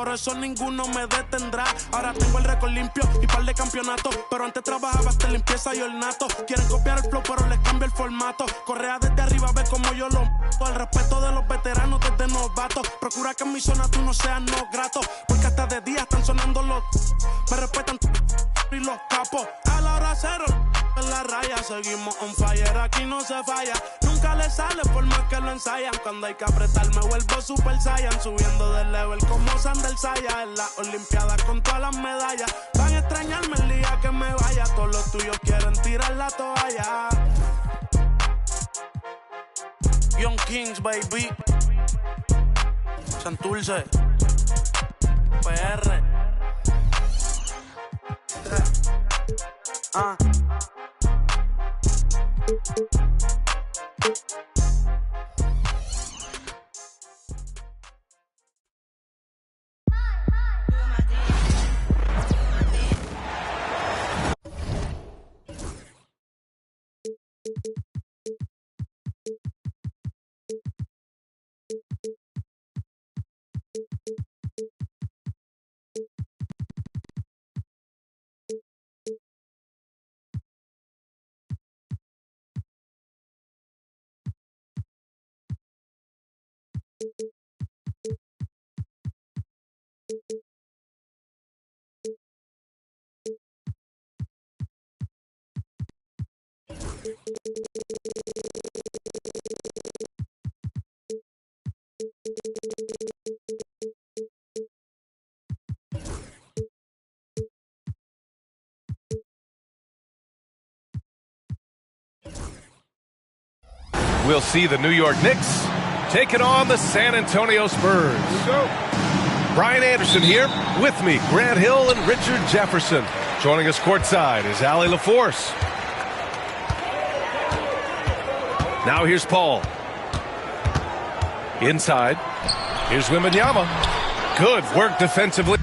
por eso ninguno me detendrá. Ahora tengo el récord limpio y par de campeonatos, pero antes trabajaba hasta limpieza y ornato. Quieren copiar el flow, pero les cambio el formato. Correa desde arriba, ve como yo lo mato. El respeto de los veteranos desde novatos. Procura que en mi zona tú no seas no grato, porque hasta de día están sonando los. Me respetan y los capos. A la hora cero, en la raya. Seguimos on fire, aquí no se falla. Nunca le sale por más que lo ensayan. Cuando hay que apretar me vuelvo super saiyan. Subiendo de level como Sandel Saya. En las olimpiadas con todas las medallas. Van a extrañarme el día que me vaya. Todos los tuyos quieren tirar la toalla. Young Kings, baby. Santurce. PR. We'll see the New York Knicks taking on the San Antonio Spurs. Brian Anderson here with me, Grant Hill and Richard Jefferson. Joining us courtside is Allie LaForce. Now here's Paul. Inside. Here's Wembanyama. Good work defensively.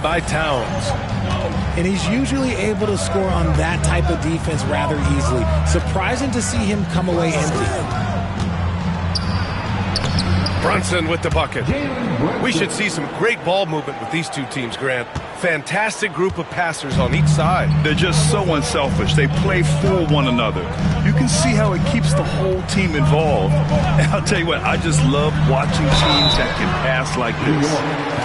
By Towns. And he's usually able to score on that type of defense rather easily. Surprising to see him come away empty. Brunson with the bucket. We should see some great ball movement with these two teams, Grant. Fantastic group of passers on each side. They're just so unselfish. They play for one another. You can see how it keeps the whole team involved. And I'll tell you what, I just love watching teams that can pass like this.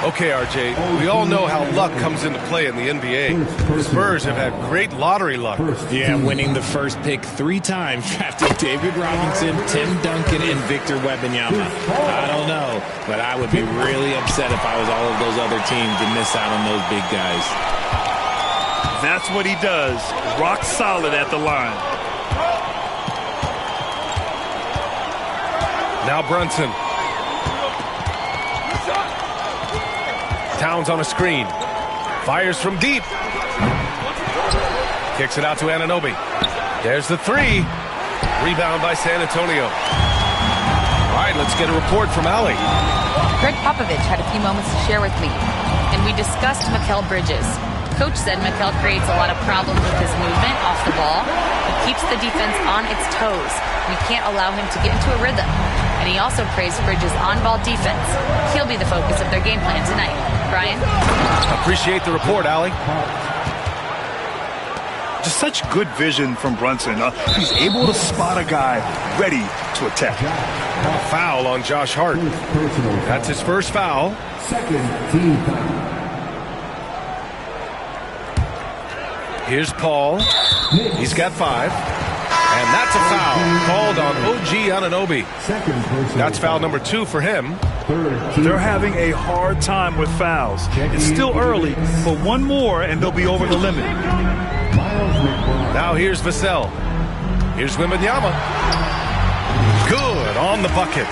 Okay, RJ, we all know how luck comes into play in the NBA. The Spurs have had great lottery luck. Yeah, winning the first pick 3 times, drafting David Robinson, Tim Duncan, and Victor Wembanyama. I don't know, but I would be really upset if I was all of those other teams to miss out on those big guys. That's what he does. Rock solid at the line. Now Brunson. Towns on a screen. Fires from deep. Kicks it out to Anunoby. There's the 3. Rebound by San Antonio. All right, let's get a report from Allie. Greg Popovich had a few moments to share with me, and we discussed Mikal Bridges. Coach said Mikal creates a lot of problems with his movement off the ball. He keeps the defense on its toes. We can't allow him to get into a rhythm. And he also praised Bridges' on-ball defense. He'll be the focus of their game plan tonight. Brian? Appreciate the report, Allie. Just such good vision from Brunson. He's able to spot a guy ready to attack. A foul on Josh Hart. That's his first foul. Second team foul. Here's Paul. He's got 5. And that's a foul called on OG Anunoby. That's foul number 2 for him. They're having a hard time with fouls. It's still early, but one more and they'll be over the limit. Now here's Vassell. Here's Wembanyama. Good on the bucket.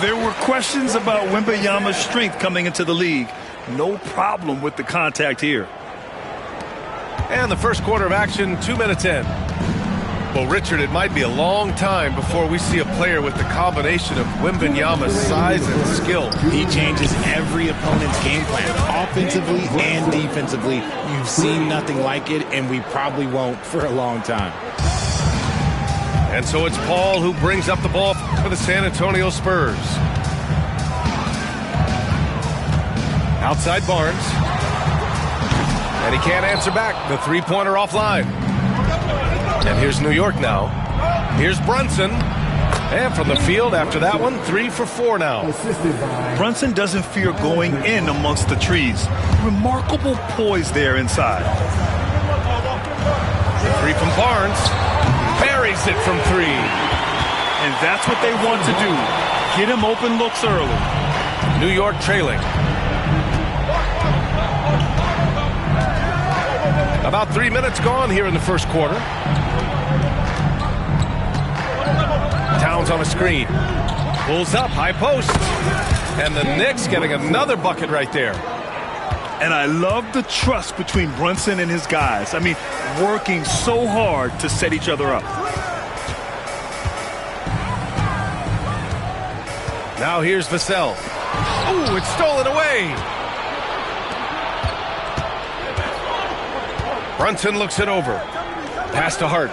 There were questions about Wembanyama's strength coming into the league. No problem with the contact here. And the first quarter of action, 2 minutes in. Well, Richard, it might be a long time before we see a player with the combination of Wembanyama's size and skill. He changes every opponent's game plan, offensively and defensively. You've seen nothing like it, and we probably won't for a long time. And so it's Paul who brings up the ball for the San Antonio Spurs. Outside Barnes. And he can't answer back. The three-pointer offline. And here's New York now. Here's Brunson. And from the field after that one, 3 for 4 now. Brunson doesn't fear going in amongst the trees. Remarkable poise there inside. The 3 from Barnes. Buries it from 3. And that's what they want to do. Get him open looks early. New York trailing. About 3 minutes gone here in the first quarter. Towns on a screen. Pulls up, high post. And the Knicks getting another bucket right there. And I love the trust between Brunson and his guys. I mean, working so hard to set each other up. Now here's Vassell. Ooh, it's stolen away. Brunson looks it over. Pass to Hart.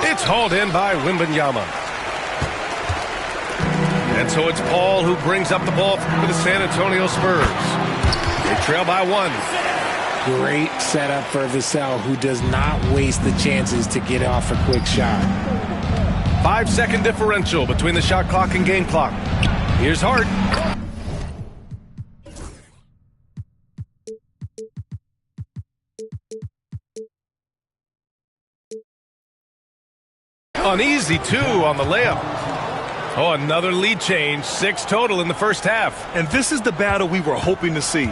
It's hauled in by Wembanyama. And so it's Paul who brings up the ball for the San Antonio Spurs. They trail by 1. Great setup for Vassell, who does not waste the chances to get off a quick shot. 5-second differential between the shot clock and game clock. Here's Hart. Uneasy, too, on the layup. Oh, another lead change. 6 total in the first half. And this is the battle we were hoping to see.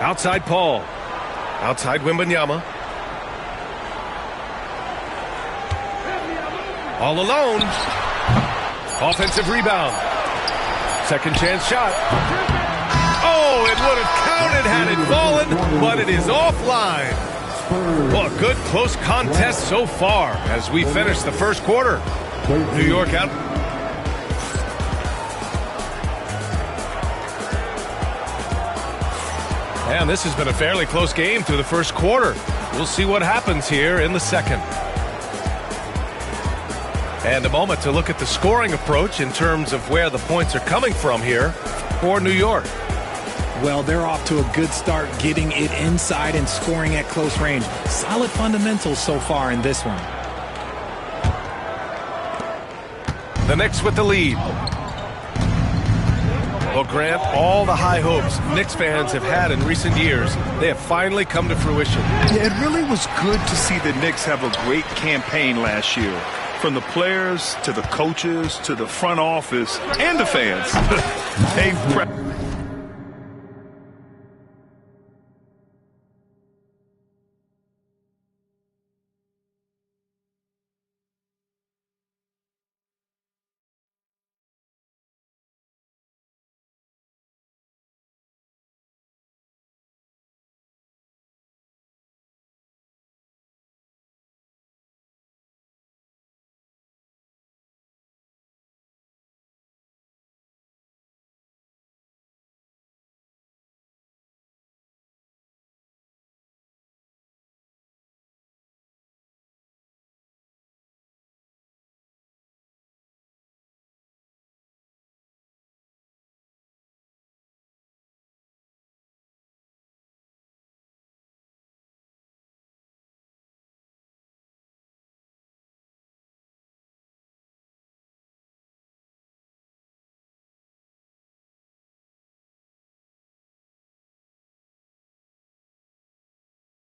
Outside Paul. Outside Wembanyama. All alone. Offensive rebound. Second chance shot. Oh, it would have counted had it fallen, but it is offline. Well, a good close contest so far as we finish the first quarter. New York out. And this has been a fairly close game through the first quarter. We'll see what happens here in the second. And a moment to look at the scoring approach in terms of where the points are coming from here for New York. Well, they're off to a good start getting it inside and scoring at close range. Solid fundamentals so far in this one. The Knicks with the lead. Well, Grant, all the high hopes Knicks fans have had in recent years, they have finally come to fruition. Yeah, it really was good to see the Knicks have a great campaign last year. From the players to the coaches to the front office and the fans.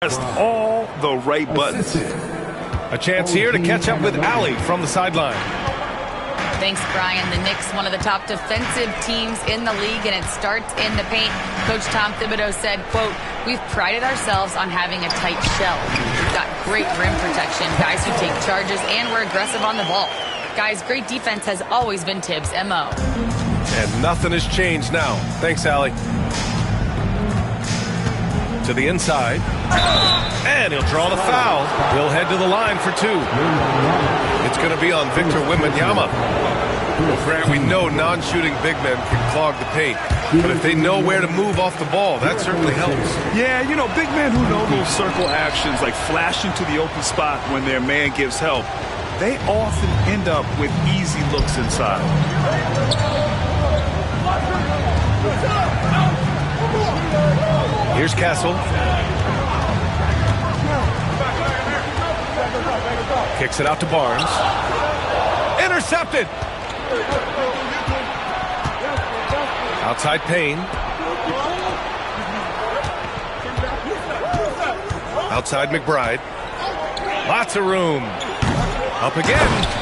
Pressed all the right buttons. A chance here to catch up with Allie from the sideline. Thanks, Brian. The Knicks, one of the top defensive teams in the league, and it starts in the paint. Coach Tom Thibodeau said, quote, "We've prided ourselves on having a tight shell. We've got great rim protection, guys who take charges, and we're aggressive on the ball. Guys, great defense has always been Tibbs' MO." And nothing has changed now. Thanks, Allie. To the inside. And he'll draw the foul. He'll head to the line for 2. It's going to be on Victor Wembanyama. Well, Grant, we know non-shooting big men can clog the paint. But if they know where to move off the ball, that certainly helps. Yeah, you know, big men who know those circle actions, like flashing to the open spot when their man gives help, they often end up with easy looks inside. Here's Castle. Kicks it out to Barnes. Intercepted. Outside Payne. Outside McBride. Lots of room. Up again.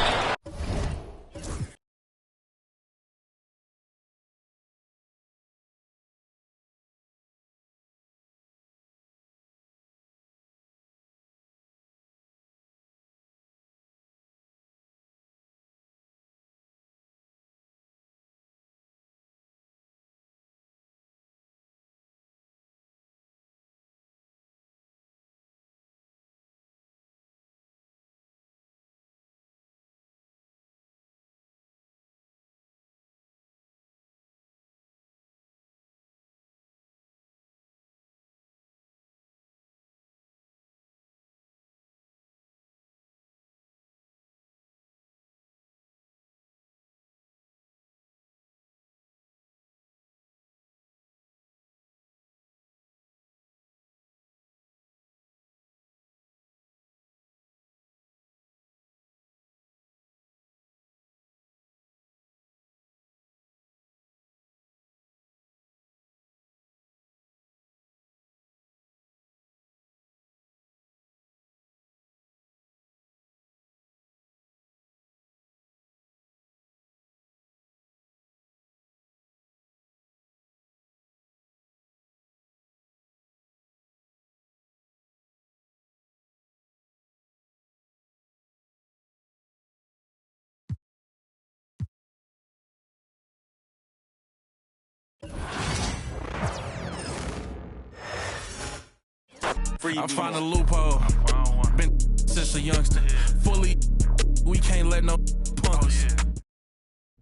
I find a loophole. Been since a youngster. Fully, we can't let no punks.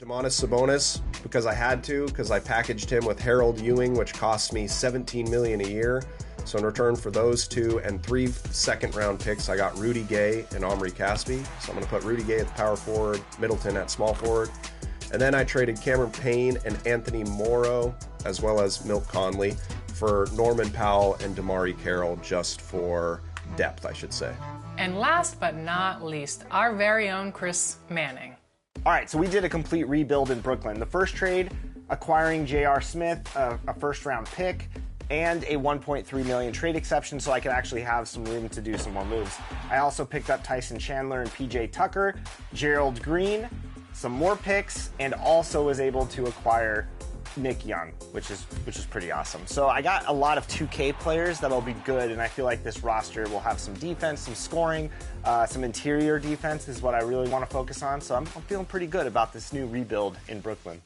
Domantas Sabonis, because I had to, because I packaged him with Harold Ewing, which cost me $17 million a year. So in return for those 2 and 3 second-round picks, I got Rudy Gay and Omri Caspi. So I'm going to put Rudy Gay at the power forward, Middleton at small forward. And then I traded Cameron Payne and Anthony Morrow, as well as Milt Conley, for Norman Powell and DeMarre Carroll, just for depth, I should say. And last but not least, our very own Chris Manning. All right, so we did a complete rebuild in Brooklyn. The first trade, acquiring J.R. Smith, a first-round pick, and a $1.3 million trade exception so I could actually have some room to do some more moves. I also picked up Tyson Chandler and P.J. Tucker, Gerald Green, some more picks, and also was able to acquire Nick Young, which is pretty awesome. So I got a lot of 2K players that'll be good, and I feel like this roster will have some defense, some scoring, some interior defense is what I really want to focus on. So I'm feeling pretty good about this new rebuild in Brooklyn.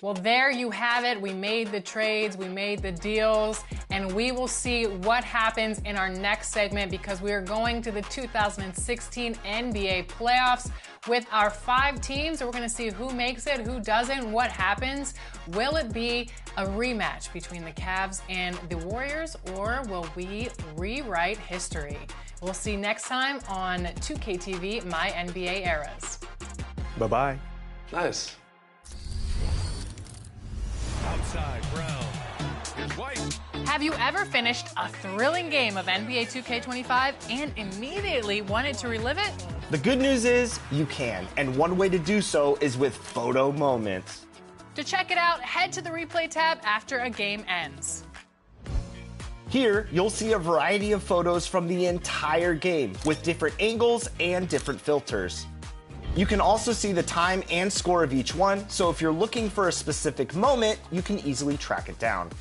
Well, there you have it. We made the trades, we made the deals, and we will see what happens in our next segment because we are going to the 2016 NBA playoffs with our 5 teams. We're going to see who makes it, who doesn't, what happens. Will it be a rematch between the Cavs and the Warriors, or will we rewrite history? We'll see next time on 2K TV, My NBA Eras. Bye-bye. Nice. Outside, Brown. Here's White. Have you ever finished a thrilling game of NBA 2K25 and immediately wanted to relive it? The good news is you can, and one way to do so is with Photo Moments. To check it out, head to the replay tab after a game ends. Here, you'll see a variety of photos from the entire game with different angles and different filters. You can also see the time and score of each one, so if you're looking for a specific moment, you can easily track it down.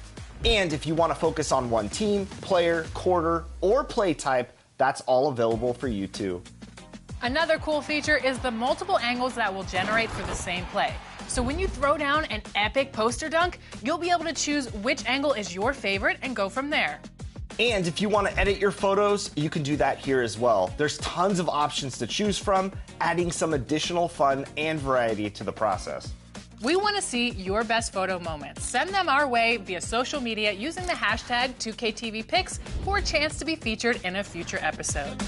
And if you want to focus on one team, player, quarter, or play type, that's all available for you too. Another cool feature is the multiple angles that will generate for the same play. So when you throw down an epic poster dunk, you'll be able to choose which angle is your favorite and go from there. And if you want to edit your photos, you can do that here as well. There's tons of options to choose from, adding some additional fun and variety to the process. We want to see your best photo moments. Send them our way via social media using the hashtag 2KTVPics for a chance to be featured in a future episode.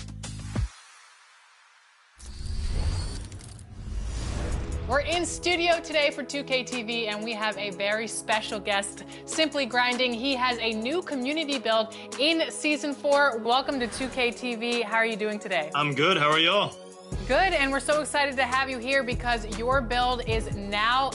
We're in studio today for 2KTV, and we have a very special guest, Simply Grinding. He has a new community build in Season 4. Welcome to 2KTV. How are you doing today? I'm good. How are y'all? Good, and we're so excited to have you here because your build is now...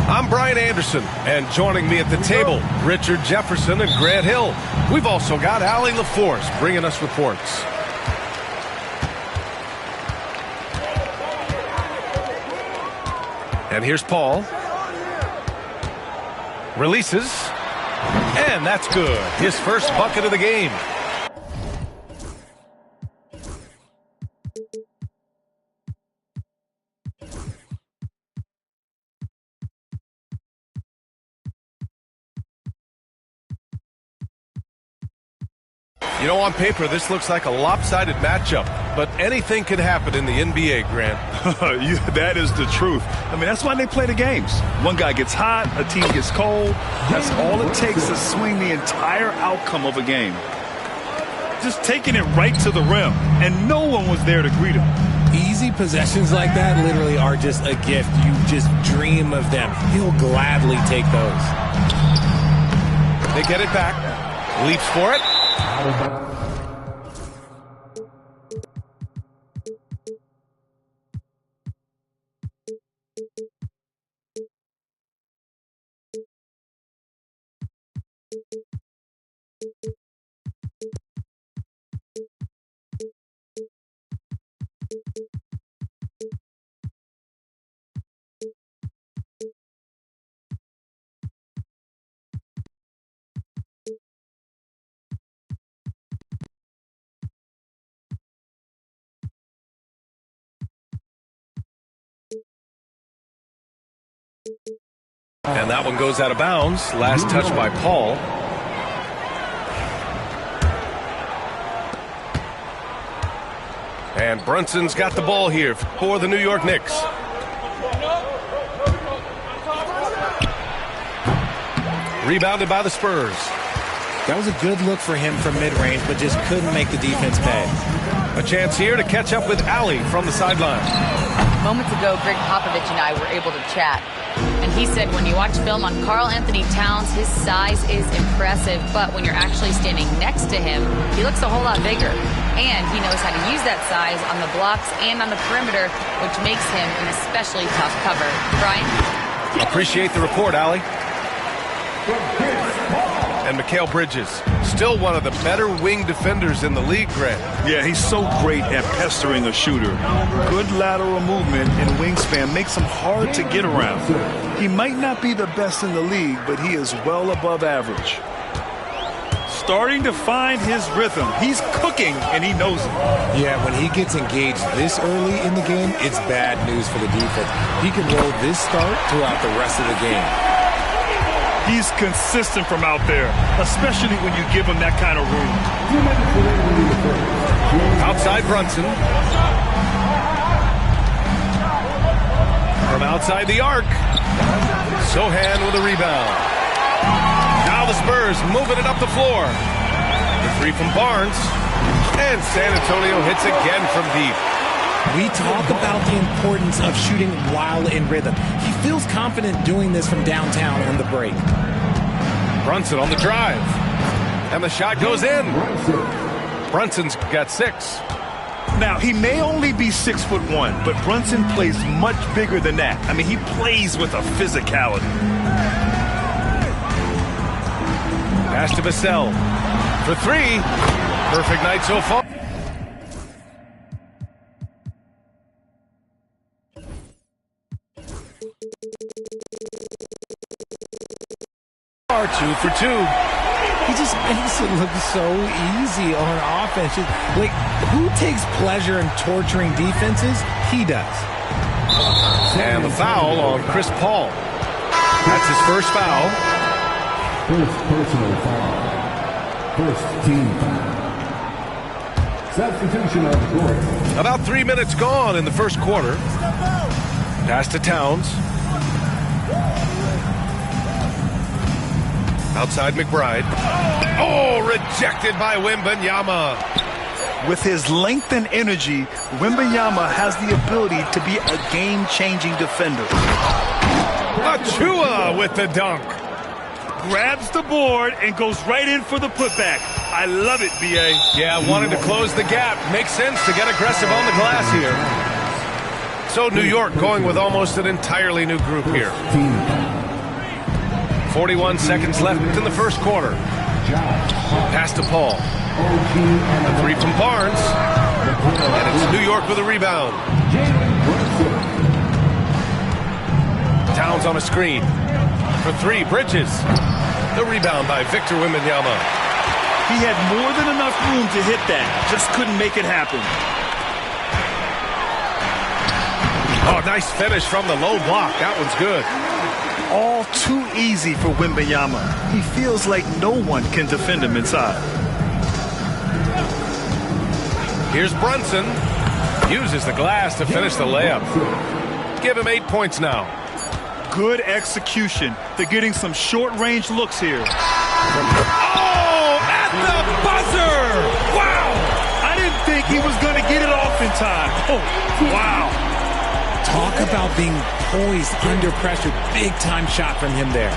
I'm Brian Anderson, and joining me at the table, Richard Jefferson and Grant Hill. We've also got Allie LaForce bringing us reports. And here's Paul. Releases. And that's good. His first bucket of the game. You know, on paper, this looks like a lopsided matchup, but anything can happen in the NBA, Grant. That is the truth. I mean, that's why they play the games. One guy gets hot, a team gets cold. That's all it takes to swing the entire outcome of a game. Just taking it right to the rim, and no one was there to greet him. Easy possessions like that literally are just a gift. You just dream of them. He'll gladly take those. They get it back. Leaps for it. And that one goes out of bounds. Last touch by Paul. And Brunson's got the ball here for the New York Knicks. Rebounded by the Spurs. That was a good look for him from mid-range, but just couldn't make the defense pay. A chance here to catch up with Ali from the sideline. Moments ago, Greg Popovich and I were able to chat. And he said when you watch film on Karl Anthony Towns, his size is impressive, but when you're actually standing next to him, he looks a whole lot bigger. And he knows how to use that size on the blocks and on the perimeter, which makes him an especially tough cover. Brian? Appreciate the report, Ali. And Mikal Bridges, still one of the better wing defenders in the league, Grant. Yeah, he's so great at pestering a shooter. Good lateral movement and wingspan makes him hard to get around. He might not be the best in the league, but he is well above average. Starting to find his rhythm. He's cooking, and he knows it. Yeah, when he gets engaged this early in the game, it's bad news for the defense. He can roll this start throughout the rest of the game. He's consistent from out there, especially when you give him that kind of room. Outside Brunson. From outside the arc. Sohan with a rebound. Now the Spurs moving it up the floor. The three from Barnes. And San Antonio hits again from deep. We talk about the importance of shooting while in rhythm. He feels confident doing this from downtown on the break. Brunson on the drive. And the shot goes in. Brunson's got 6. Now, he may only be 6'1", but Brunson plays much bigger than that. I mean, he plays with a physicality. Pass to Vassell for 3. Perfect night so far. Two for 2. He just makes it look so easy on offense. Like, who takes pleasure in torturing defenses? He does. And the foul on Chris Paul. That's his first foul. First personal foul. First team foul. Substitution on the court. About 3 minutes gone in the first quarter. Pass to Towns. Outside McBride. Oh, rejected by Wembanyama. With his length and energy, Wembanyama has the ability to be a game-changing defender. Achua with the dunk. Grabs the board and goes right in for the putback. I love it, B.A. Yeah, wanted to close the gap. Makes sense to get aggressive on the glass here. So New York going with almost an entirely new group here. 41 seconds left in the first quarter. Pass to Paul. A 3 from Barnes. And it's New York with a rebound. Towns on a screen. For 3, Bridges. The rebound by Victor Wembanyama. He had more than enough room to hit that. Just couldn't make it happen. Oh, nice finish from the low block. That one's good. All too easy for Wembanyama. He feels like no one can defend him inside. Here's Brunson. Uses the glass to finish the layup. Give him 8 points now. Good execution. They're getting some short-range looks here. Oh, at the buzzer! Wow! I didn't think he was going to get it off in time. Oh, wow. Talk about being poised under pressure. Big time shot from him there.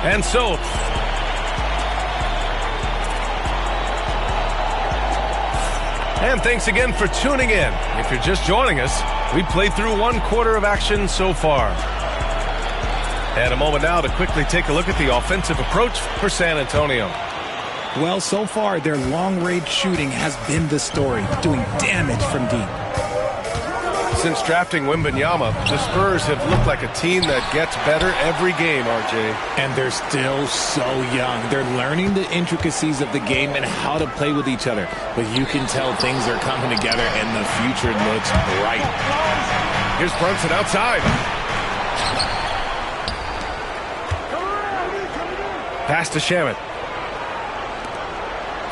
And so, and thanks again for tuning in. If you're just joining us, we played through 1 quarter of action so far. And a moment now to quickly take a look at the offensive approach for San Antonio. Well, so far, their long-range shooting has been the story, doing damage from deep. Since drafting Wembanyama, the Spurs have looked like a team that gets better every game, RJ. And they're still so young. They're learning the intricacies of the game and how to play with each other. But you can tell things are coming together and the future looks bright. Here's Brunson outside. Pass to Shamet.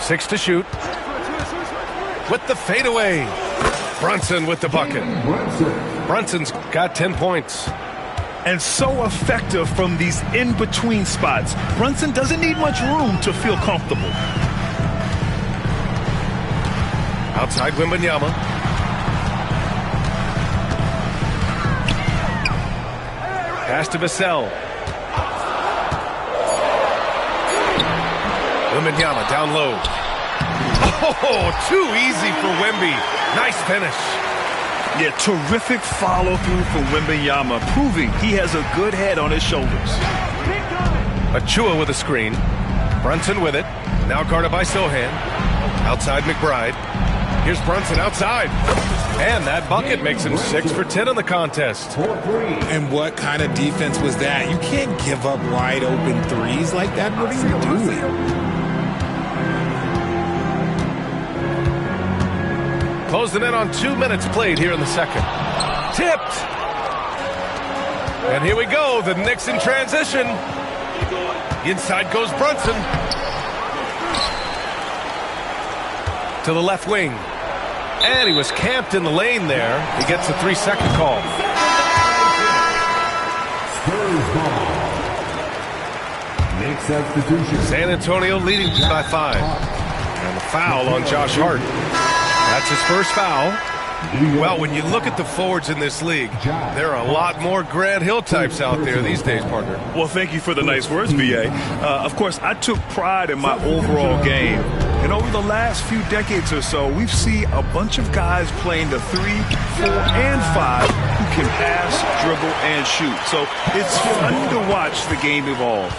6 to shoot. With the fadeaway. Brunson with the bucket. Brunson's got 10 points. And so effective from these in-between spots. Brunson doesn't need much room to feel comfortable. Outside Wembanyama. Pass to Vassell. Wembanyama down low. Oh, too easy for Wemby. Nice finish. Yeah, terrific follow-through from Wembanyama, proving he has a good head on his shoulders. Achua with a screen. Brunson with it. Now guarded by Sohan. Outside McBride. Here's Brunson outside. And that bucket makes him 6 for 10 in the contest. And what kind of defense was that? You can't give up wide open threes like that. What are you doing? Closing in on 2 minutes played here in the second. Tipped. And here we go. The Knicks in transition. Inside goes Brunson. To the left wing. And he was camped in the lane there. He gets a 3-second call. Spurs ball. Knicks substitution. San Antonio leading by 5. And the foul on Josh Hart. That's his first foul. Well, when you look at the forwards in this league, there are a lot more Grant Hill types out there these days, partner. Well, thank you for the nice words, B.A. Of course, I took pride in my overall game. And over the last few decades or so, we've seen a bunch of guys playing the 3, 4, and 5 who can pass, dribble, and shoot. So it's fun to watch the game evolve.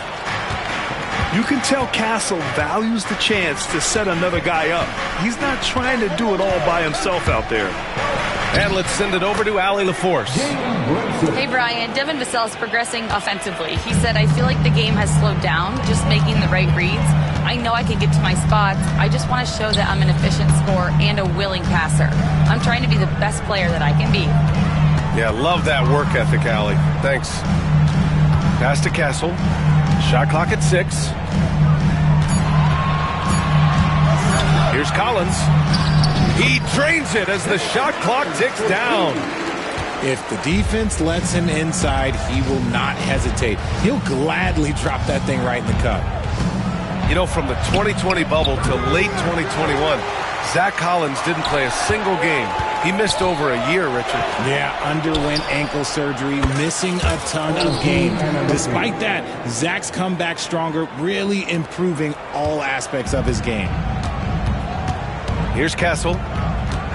You can tell Castle values the chance to set another guy up. He's not trying to do it all by himself out there. And let's send it over to Allie LaForce. Hey, Brian. Devin Vassell is progressing offensively. He said, I feel like the game has slowed down, just making the right reads. I know I can get to my spots. I just want to show that I'm an efficient scorer and a willing passer. I'm trying to be the best player that I can be. Yeah, love that work ethic, Allie. Thanks. Pass to Castle. Shot clock at 6. Here's Collins. He drains it as the shot clock ticks down. If the defense lets him inside, he will not hesitate. He'll gladly drop that thing right in the cup. You know, from the 2020 bubble to late 2021, Zach Collins didn't play a single game. He missed over a year, Richard. Yeah, underwent ankle surgery, missing a ton of games. Despite that, Zach's come back stronger, really improving all aspects of his game. Here's Castle.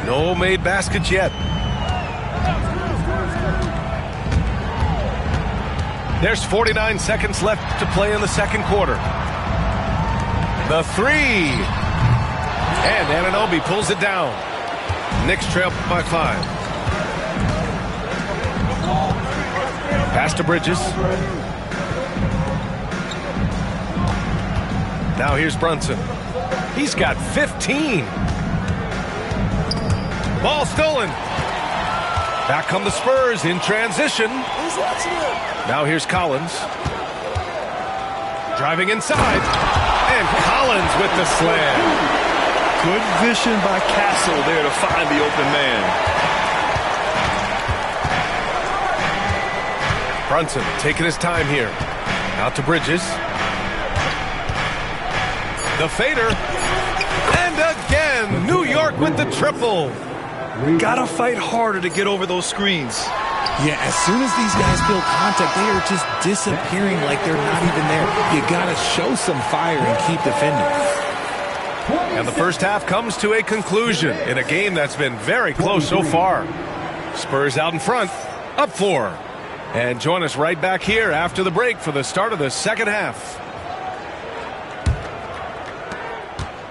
No made baskets yet. There's 49 seconds left to play in the second quarter. The 3. And Anunoby pulls it down. Knicks trail by 5. Pass to Bridges. Now here's Brunson. He's got 15. Ball stolen. Back come the Spurs in transition. Now here's Collins. Driving inside. And Collins with the slam. Good vision by Castle there to find the open man. Brunson taking his time here. Out to Bridges. The fader. And again, New York with the triple. Gotta fight harder to get over those screens. Yeah, as soon as these guys feel contact, they are just disappearing like they're not even there. You gotta show some fire and keep defending. And the first half comes to a conclusion in a game that's been very close so far. Spurs out in front, up 4. And join us right back here after the break for the start of the second half.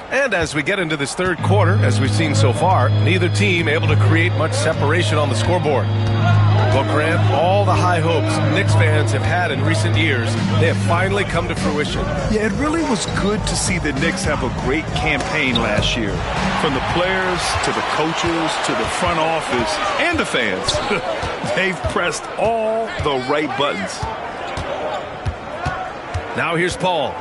And as we get into this third quarter, as we've seen so far, neither team able to create much separation on the scoreboard. Well, Grant, all the high hopes Knicks fans have had in recent years, they have finally come to fruition. Yeah, it really was good to see the Knicks have a great campaign last year. From the players to the coaches to the front office and the fans. They've pressed all the right buttons. Now here's Paul.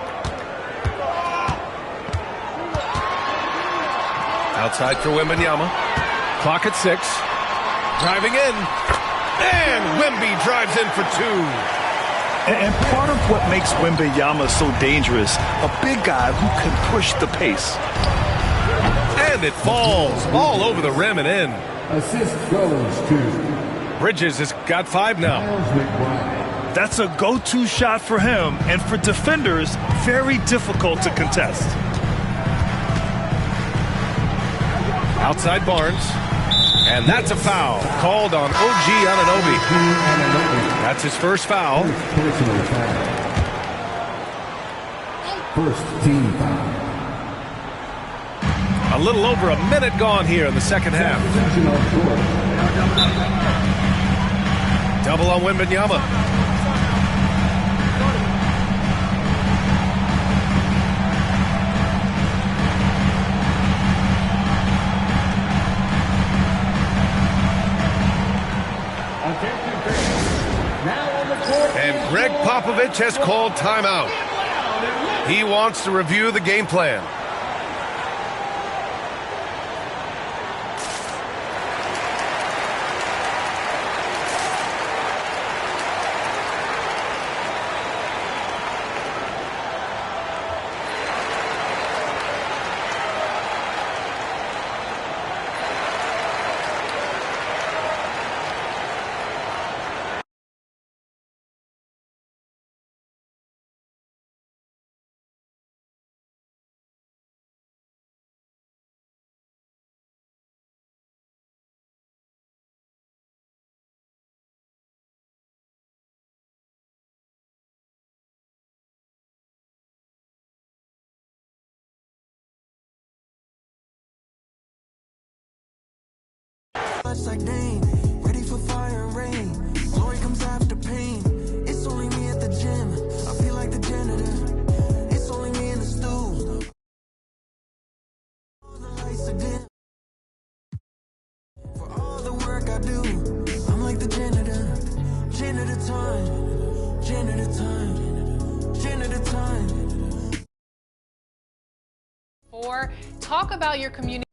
Outside for Wembanyama. Clock at 6. Driving in. And Wemby drives in for 2. And part of what makes Wembanyama so dangerous, a big guy who can push the pace. And it falls all over the rim and in. Assist goes to Bridges has got 5 now. That's a go-to shot for him, and for defenders, very difficult to contest. Outside Barnes. And that's a foul called on OG Anunoby. That's his first foul. Personal foul. First team foul. A little over a minute gone here in the second half. Double on Wembanyama. And Greg Popovich has called timeout. He wants to review the game plan. Like Dane, ready for fire and rain. Glory comes after pain. It's only me at the gym. I feel like the janitor. It's only me in the stool. All the lights are dim. For all the work I do, I'm like the janitor. Janitor time. Janitor time. Janitor time. Talk about your community.